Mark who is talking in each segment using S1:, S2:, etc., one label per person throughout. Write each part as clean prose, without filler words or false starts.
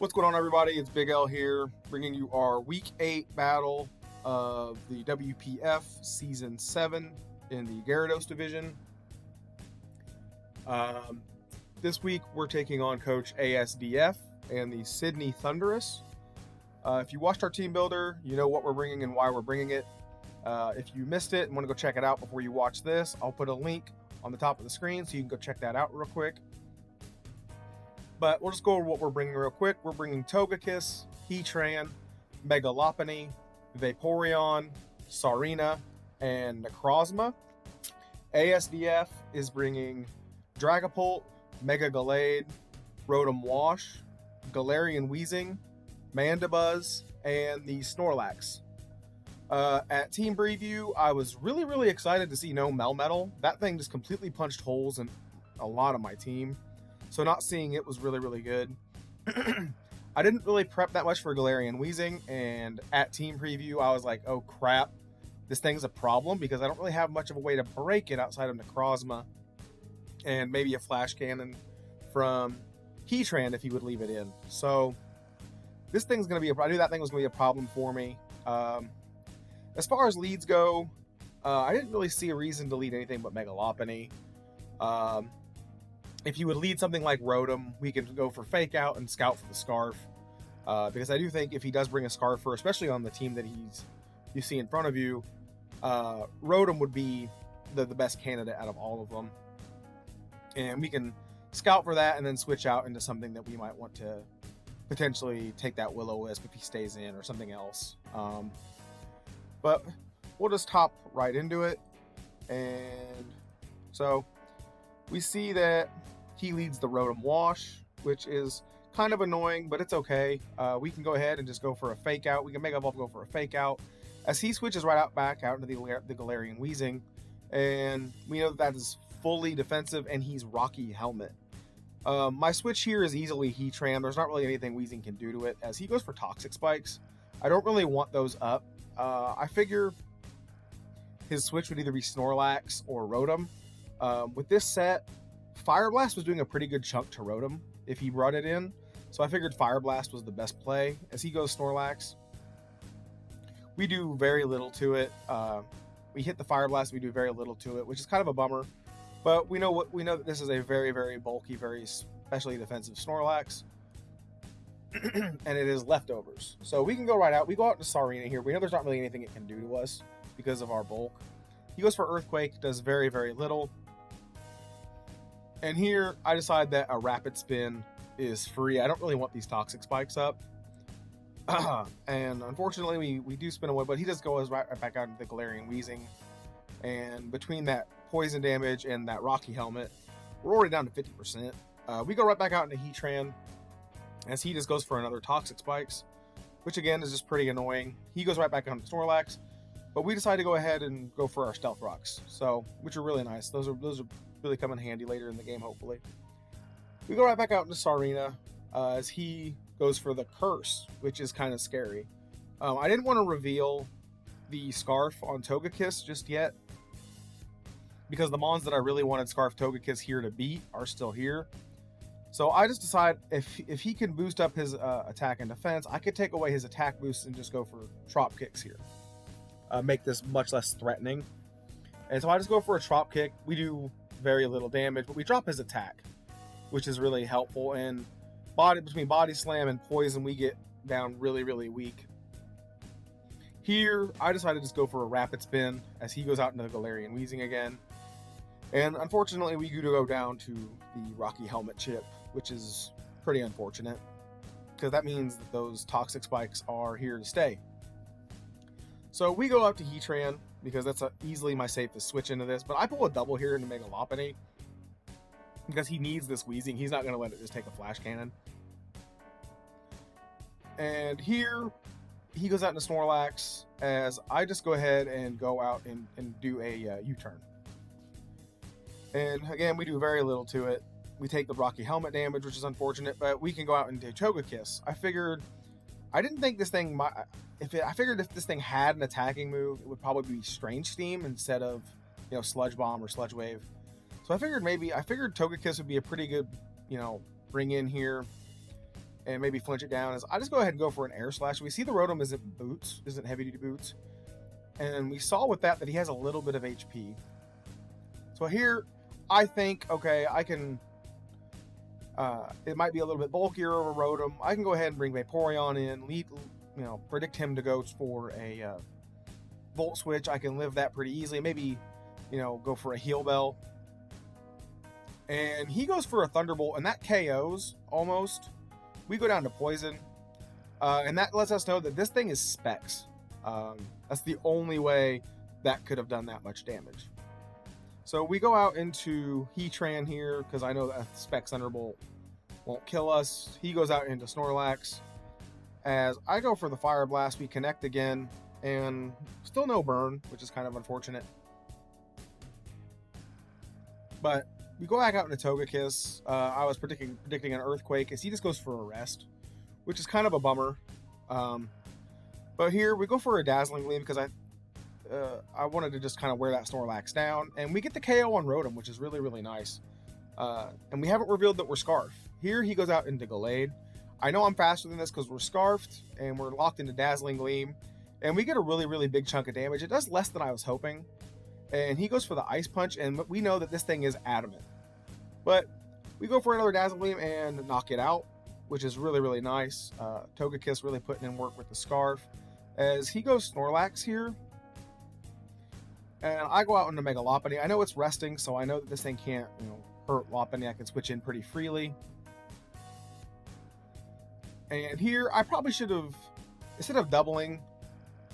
S1: What's going on, everybody? It's Big L here, bringing you our Week 8 battle of the WPF Season 7 in the Gyarados division. This week, we're taking on Coach Asdf and the Sydney Thunderous. If you watched our team builder, you know what we're bringing and why we're bringing it. If you missed it and want to go check it out before you watch this, I'll put a link on the top of the screen so you can go check that out real quick. But we'll just go over what we're bringing real quick. We're bringing Togekiss, Heatran, Mega Lopunny, Vaporeon, Sarina, and Necrozma. ASDF is bringing Dragapult, Mega Gallade, Rotom Wash, Galarian Weezing, Mandibuzz, and the Snorlax. At Team Preview, I was really excited to see no Melmetal. That thing just completely punched holes in a lot of my team. So not seeing it was really good. I didn't really prep that much for Galarian Weezing, and at Team Preview, I was like, oh crap, this thing's a problem because I don't really have much of a way to break it outside of Necrozma and maybe a Flash Cannon from Heatran if he would leave it in. So this thing's going to be I knew that thing was going to be a problem for me. As far as leads go, I didn't really see a reason to lead anything but Mega Lopunny. If you would lead something like Rotom, we could go for Fake Out and Scout for the Scarf. Because I do think if he does bring a Scarfer, especially on the team that you see in front of you, Rotom would be the best candidate out of all of them. And we can Scout for that and then switch out into something that we might want to potentially take that Will-O-Wisp if he stays in or something else. But we'll just hop right into it. And so we see that he leads the Rotom Wash, which is kind of annoying, but it's okay. We can go ahead and just go for a Fake Out. We can make Evolve go for a Fake Out as he switches right back out into the Galarian Weezing. And we know that is fully defensive, and he's Rocky Helmet. My switch here is easily Heatran. There's not really anything Weezing can do to it, as he goes for Toxic Spikes. I don't really want those up. I figure his switch would either be Snorlax or Rotom. With this set, Fire Blast was doing a pretty good chunk to Rotom if he brought it in. So I figured Fire Blast was the best play. As he goes Snorlax, we do very little to it. We hit the Fire Blast, we do very little to it, which is kind of a bummer. But we know that this is a very bulky, very specially defensive Snorlax. And it is leftovers. So we can go right out. We go out to Sarina here. We know there's not really anything it can do to us because of our bulk. He goes for Earthquake, does very little. And here, I decide that a Rapid Spin is free. I don't really want these Toxic Spikes up. And unfortunately, we do spin away, but he just goes right back out into the Galarian Weezing. And between that poison damage and that Rocky Helmet, we're already down to 50%. We go right back out into Heatran, as he just goes for another Toxic Spikes, which again is just pretty annoying. He goes right back onto Snorlax. But we decided to go ahead and go for our Stealth Rocks, which are really nice. Those are really come in handy later in the game, hopefully. We go right back out into Sarina as he goes for the Curse, which is kind of scary. I didn't want to reveal the Scarf on Togekiss just yet, because the mons that I really wanted Scarf Togekiss here to beat are still here. So I just decide if he can boost up his attack and defense, I could take away his attack boost and just go for Trop Kicks here. Make this much less threatening. And so I just go for a Trop Kick. We do very little damage, but we drop his attack, which is really helpful. And between Body Slam and Poison, we get down really weak. Here, I decided to just go for a Rapid Spin as he goes out into the Galarian Weezing again. And unfortunately, we do go down to the Rocky Helmet chip, which is pretty unfortunate, because that means that those Toxic Spikes are here to stay. So we go out to Heatran, because that's easily my safest switch into this. But I pull a double here into Mega Lopunny, because he needs this Weezing. He's not going to let it just take a Flash Cannon. And here, he goes out into Snorlax, as I just go ahead and go out and do a U-turn. And again, we do very little to it. We take the Rocky Helmet damage, which is unfortunate, but we can go out and do Togekiss. I didn't think this thing might... I figured if this thing had an attacking move, it would probably be Strange Steam instead of, Sludge Bomb or Sludge Wave. So I figured Togekiss would be a pretty good, bring in here. and maybe flinch it down is I just go ahead and go for an air slash. We see the Rotom isn't heavy duty boots, and we saw with that he has a little bit of HP. So here I think, okay, I can it might be a little bit bulkier of a Rotom. I can go ahead and bring Vaporeon in, predict him to go for a Volt Switch. I can live that pretty easily. Maybe, go for a Heal Bell. And he goes for a Thunderbolt, and that KOs almost. We go down to Poison, and that lets us know that this thing is Specs. That's the only way that could have done that much damage. So we go out into Heatran here, because I know that Specs Thunderbolt won't kill us. He goes out into Snorlax. As I go for the Fire Blast, we connect again, and still no burn, which is kind of unfortunate. But we go back out into Togekiss. I was predicting an Earthquake, as he just goes for a Rest, which is kind of a bummer. But here we go for a Dazzling Gleam, because I wanted to just kind of wear that Snorlax down, and we get the KO on Rotom, which is really, really nice. And we haven't revealed that we're Scarf. Here he goes out into Gallade. I know I'm faster than this because we're Scarfed, and we're locked into Dazzling Gleam, and we get a really, really big chunk of damage. It does less than I was hoping, and he goes for the Ice Punch, and we know that this thing is adamant. But we go for another Dazzling Gleam and knock it out, which is really, really nice. Togekiss really putting in work with the Scarf. As he goes Snorlax here, and I go out into Mega Lopunny. I know it's resting, so I know that this thing can't, hurt Lopunny. I can switch in pretty freely. And here, I probably should have, instead of doubling,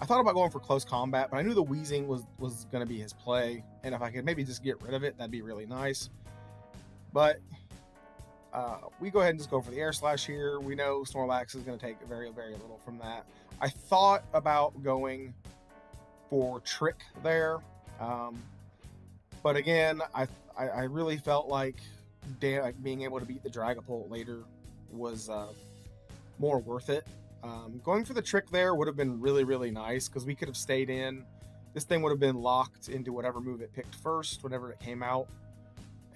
S1: I thought about going for Close Combat, but I knew the Weezing was going to be his play, and if I could maybe just get rid of it, that'd be really nice. But we go ahead and just go for the Air Slash here. We know Snorlax is going to take very, very little from that. I thought about going for Trick there, but again, I really felt like being able to beat the Dragapult later was more worth it. Going for the Trick there would have been really, really nice, because we could have stayed in. This thing would have been locked into whatever move it picked first, whenever it came out,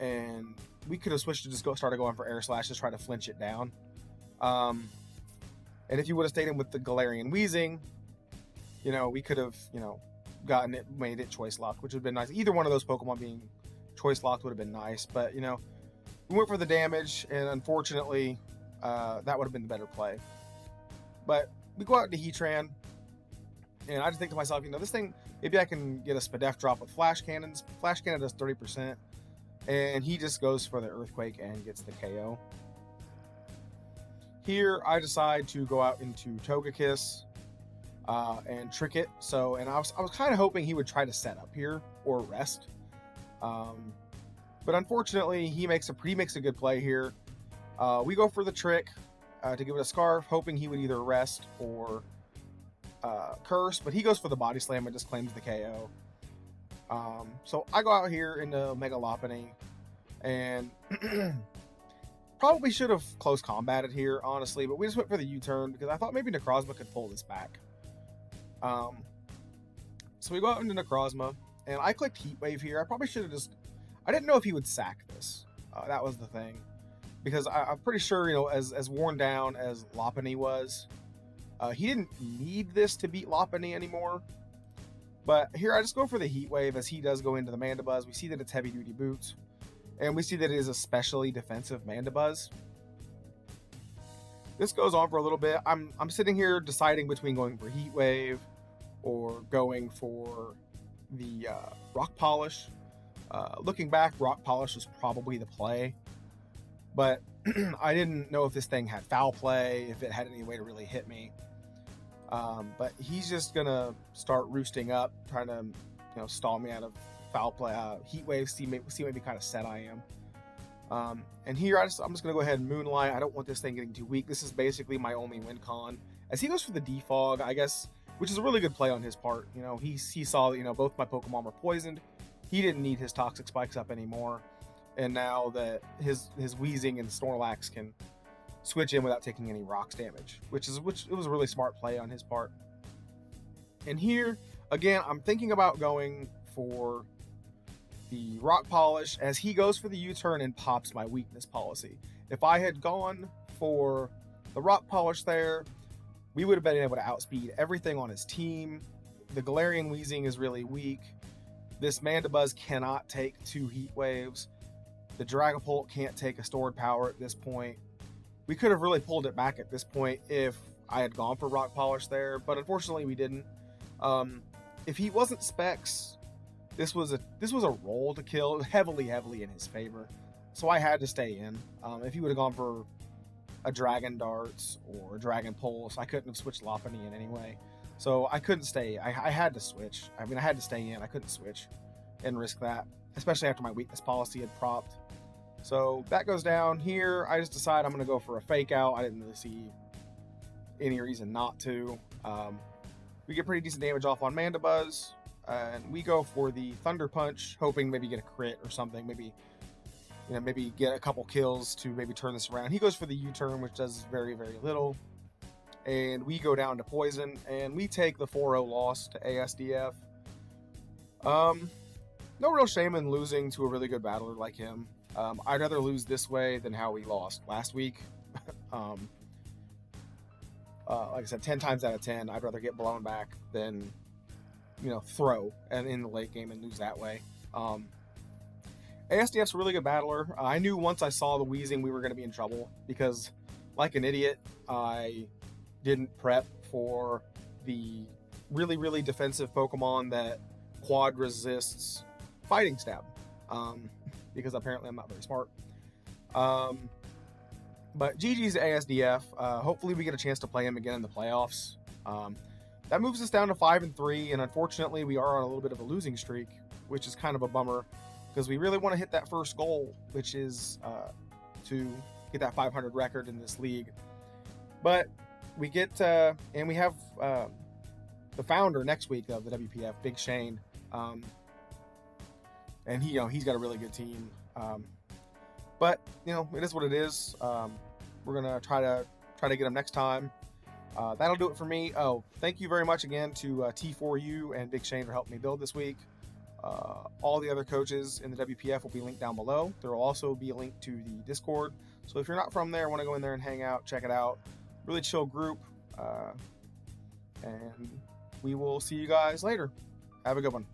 S1: and we could have switched to just started going for Air Slash to try to flinch it down. And if you would have stayed in with the Galarian Weezing, we could have, gotten it, made it choice locked, which would have been nice. Either one of those Pokemon being choice locked would have been nice, but we went for the damage, and unfortunately, that would have been the better play. But we go out to Heatran, and I just think to myself, this thing, maybe I can get a Spadef drop with Flash Cannons. Flash Cannon does 30%, and he just goes for the Earthquake and gets the KO. Here, I decide to go out into Togekiss and trick it. And I was kind of hoping he would try to set up here or rest. But unfortunately, he makes a good play here. We go for the trick to give it a Scarf, hoping he would either rest or curse, but he goes for the Body Slam and just claims the KO. So I go out here into Mega Lopunny, and probably should have close combated here, honestly, but we just went for the U-turn because I thought maybe Necrozma could pull this back. So we go out into Necrozma, and I clicked Heat Wave here. I probably should have I didn't know if he would sack this. That was the thing. Because I'm pretty sure, as worn down as Lopunny was, he didn't need this to beat Lopunny anymore. But here I just go for the Heat Wave, as he does go into the Mandibuzz. We see that it's heavy duty boots, and we see that it is especially defensive Mandibuzz. This goes on for a little bit. I'm sitting here deciding between going for Heat Wave or going for the Rock Polish. Looking back, Rock Polish was probably the play, but I didn't know if this thing had foul play, if it had any way to really hit me. But he's just gonna start roosting up, trying to stall me out of foul play. Heat Wave, see maybe kind of set I am. And here I'm just gonna go ahead and Moonlight. I don't want this thing getting too weak. This is basically my only win con. As he goes for the Defog, I guess, which is a really good play on his part. He saw that both my Pokemon were poisoned. He didn't need his Toxic Spikes up anymore, and now that his Weezing and Snorlax can switch in without taking any rocks damage, which it was a really smart play on his part. And here again, I'm thinking about going for the Rock Polish, as he goes for the U-turn and pops my weakness policy. If I had gone for the rock polish there, we would have been able to outspeed everything on his team. The Galarian Weezing is really weak. This Mandibuzz cannot take 2 heat waves. The Dragapult can't take a stored power at this point. We could have really pulled it back at this point if I had gone for rock polish there, but unfortunately we didn't. If he wasn't Specs, this was a roll to kill, heavily in his favor. So I had to stay in. If he would have gone for a Dragon Darts or a Dragon Pulse, I couldn't have switched Lopunny in anyway. So I couldn't stay. I had to switch. I mean, I had to stay in. I couldn't switch and risk that, especially after my weakness policy had propped. So that goes down here. I just decide I'm going to go for a fake out. I didn't really see any reason not to. We get pretty decent damage off on Mandibuzz, and we go for the Thunder Punch, hoping maybe get a crit or something. Maybe get a couple kills to maybe turn this around. He goes for the U-turn, which does very little. And we go down to Poison, and we take the 4-0 loss to Asdf. No real shame in losing to a really good battler like him. I'd rather lose this way than how we lost last week. Like I said, 10 times out of 10, I'd rather get blown back than, throw and in the late game and lose that way. ASDF's a really good battler. I knew once I saw the Weezing we were going to be in trouble because, like an idiot, I didn't prep for the really defensive Pokemon that quad resists Fighting Stab, because apparently I'm not very smart. But GG's to ASDF. Hopefully we get a chance to play him again in the playoffs. That moves us down to 5-3, and unfortunately we are on a little bit of a losing streak, which is kind of a bummer because we really want to hit that first goal, which is to get that 500 record in this league. But we get and we have the founder next week of the WPF, Big Shane, and he's got a really good team. But it is what it is. We're gonna try to get him next time. That'll do it for me. Oh, thank you very much again to T4U and Big Shane for helping me build this week. All the other coaches in the WPF will be linked down below. There will also be a link to the Discord. So if you're not from there, want to go in there and hang out, check it out. Really chill group. And we will see you guys later. Have a good one.